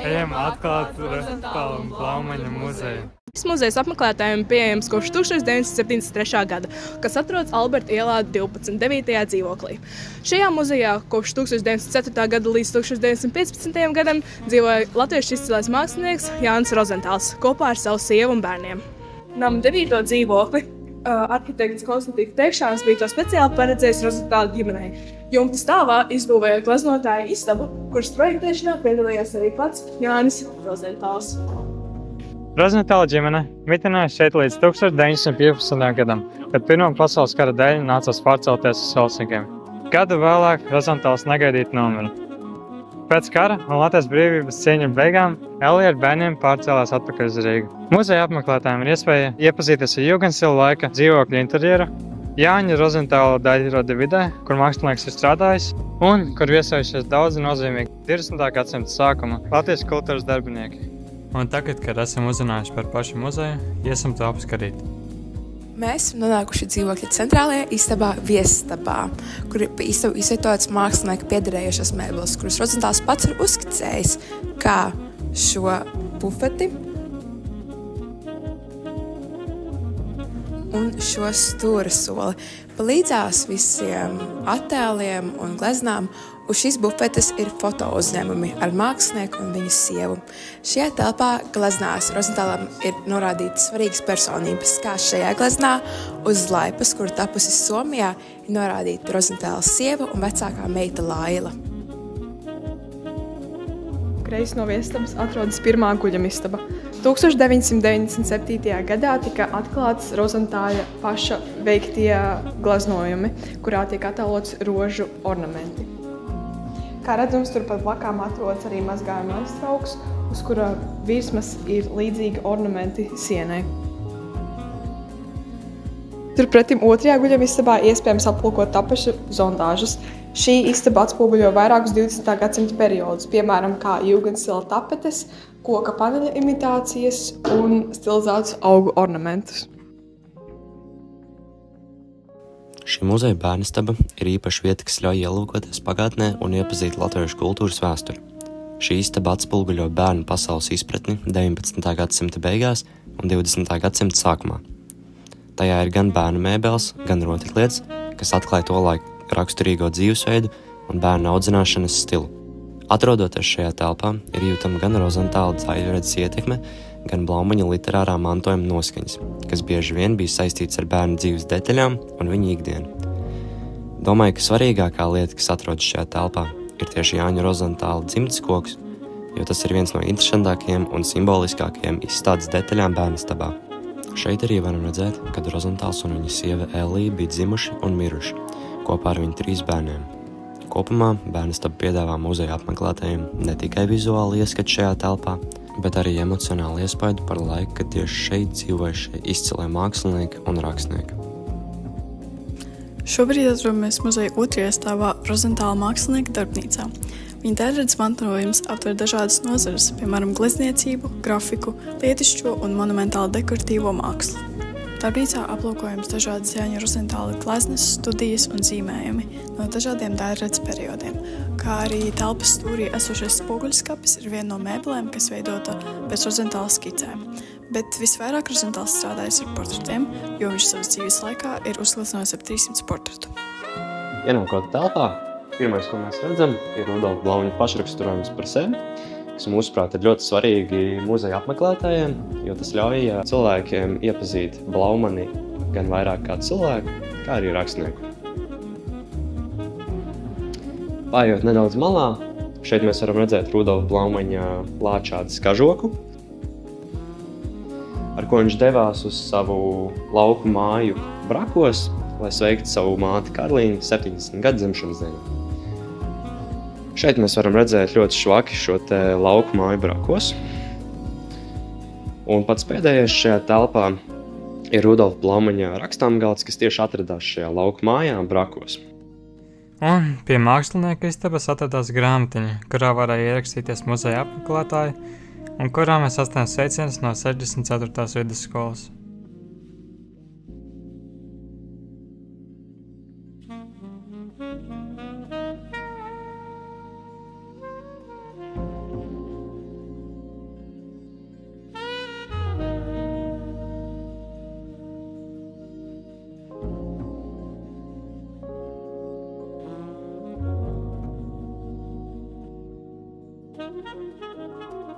Ejam atklāt Rozentāla un Blaumaņa muzeju. Šis muzejs apmeklētājiem pieejams kopš 1973. gada, kas atrodas Alberta ielā 12. 9. dzīvoklī. Šajā muzejā kopš 1904. gada līdz 1915. gadam dzīvoja latviešu izcilais mākslinieks Jānis Rozentāls kopā ar savu sievu un bērniem. Nama 9. dzīvokli arhitekts Konstantīns Teikšāns bija to speciāli paredzējis Rozentāla ģimenei. Jumta stāvā izbūvēja gleznotāja istabu, kuras projektēšanā piedalījās arī pats Jānis Rozentāls. Rozentāla ģimene mitināja šeit līdz 1915. gadam, kad Pirmā pasaules kara dēļ nācās pārcelties uz Helsinkiem. Gadu vēlāk Rozentāls negaidīti nomira. Pēc kara un Latvijas brīvības cīņu beigām Elija ar bērniem pārcēlās atpakaļ uz Rīgu. Muzeja apmeklētājiem ir iespēja iepazīties ar Jūgenstila laika dzīvokļu interjeru, Jāņa Rozentāla daļrada vidē, kur mākslinieks ir strādājis un kur viesojušies daudzi nozīmīgi 20. gadsimta sākuma Latvijas kultūras darbinieki. Un tagad, kad esam uzzinājuši par pašu muzeju, iesim to apskatīt. Mēs nonākuši dzīvokļa centrālajā istabā Viesistabā, kur ir istabu izvietotas mākslinieka piederējušas mēbeles, kuras Rozentāls pats ir uzskicējis kā šo bufeti un šo stūra soli. Palīdzās visiem attēliem un gleznām uz šīs bufetes ir foto uzņēmumi ar mākslinieku un viņa sievu. Šajā telpā gleznās Rozentālam ir norādītas svarīgas personības, kā šajā gleznā uz laipas, kur tapusi Somijā, ir norādīta Rozentāla sieva un vecākā meita Laila. Kreisi no Viesistabas atrodas pirmā guļamistaba. 1997. gadā tika atklāts Rozentāla paša veiktie gleznojumi, kurā tiek attēlots rožu ornamenti. Kā redzams, turpat blakām atrodas arī mazgājuma aiztrauks, uz kura virsmas ir līdzīgi ornamenti sienai. Turpretim otrajā guļamistabā iespējams aplūkot tapešu zondāžas. Šī istaba atspoguļo vairākus 20. gadsimta periodus, piemēram, kā Jūgenstila tapetes, koka paneļa imitācijas un stilizētus augu ornamentus. Šī muzeja bērnistaba ir īpaša vieta, kas ļauj ielūkoties pagātnē un iepazīt latviešu kultūras vēsturi. Šī istaba atspoguļo bērnu pasaules izpratni 19. gadsimta beigās un 20. gadsimta sākumā. Tajā ir gan bērnu mēbeles, gan rotaļlietas, kas atklāj to laiku raksturīgo dzīvesveidu un bērnu audzināšanas stilu. Atrodoties šajā telpā, ir jūtama gan Rozentāla daļradas ietekme, gan Blaumaņa literārā mantojuma noskaņas, kas bieži vien bija saistīts ar bērnu dzīves detaļām un viņa ikdienu. Domāju, ka svarīgākā lieta, kas atrodas šajā telpā, ir tieši Jāņa Rozentāla dzimtes koks, jo tas ir viens no interesantākajiem un simboliskākajiem izstādes detaļām bērnistabā. Šeit arī varam redzēt, kad Rozentāls un viņa sieva Elija bija dzimuši un miruši, kopā ar viņu 3 bērniem. Kopumā bērnistaba piedāvā muzeja apmeklētājiem ne tikai vizuāli ieskatu šajā telpā, bet arī emocionāli iespaidu par laiku, kad tieši šeit dzīvoja šie izcilie mākslinieki un rakstnieki. Šobrīd atrodamies muzeja 2. stāvā Rozentāla mākslinieka darbnīcā. Viņa daļradas mantojums aptver dažādas nozares, piemēram, glezniecību, grafiku, lietišķo un monumentālu dekoratīvo mākslu. Darbnīcā aplūkojams dažādas Jāņa Rozentāla gleznas, studijas un zīmējumi no dažādiem daļradas periodiem, kā arī telpas stūrī esošais spoguļskapis ir viena no mēbelēm, kas veidota pēc Rozentāla skicēm. Bet visvairāk Rozentāls strādājis ar portretiem, jo viņš savas dzīves laikā ir uzgleznojis ap 300 portretu. Ienākot telpā, pirmais, ko mēs redzam, ir Rudolfa Blaumaņa pašraksturojums par sevi, kas mūsuprāt ir ļoti svarīgi muzeja apmeklētājiem, jo tas ļauj cilvēkiem iepazīt Blaumani gan vairāk kā cilvēku, kā arī rakstnieku. Pājot nedaudz malā, šeit mēs varam redzēt Rudolfa Blaumaņa lāčādas kažoku, ar ko viņš devās uz savu lauku māju Brakos, lai sveiktu savu māti Karlīnu 70 gadu dzimšanas dienu. Šeit mēs varam redzēt ļoti švaki šo te lauku māju Brakos. Un pats pēdējais šajā telpā ir Rudolfa Blaumaņa rakstāmgalds, kas tieši atradās šajā lauku mājā Brakos. Un pie mākslinieka istabas atradās grāmatiņa, kurā varēja ierakstīties muzeja apmeklētāji un kurā mēs sastājām sveicienus no 64. vidusskolas. Thank you.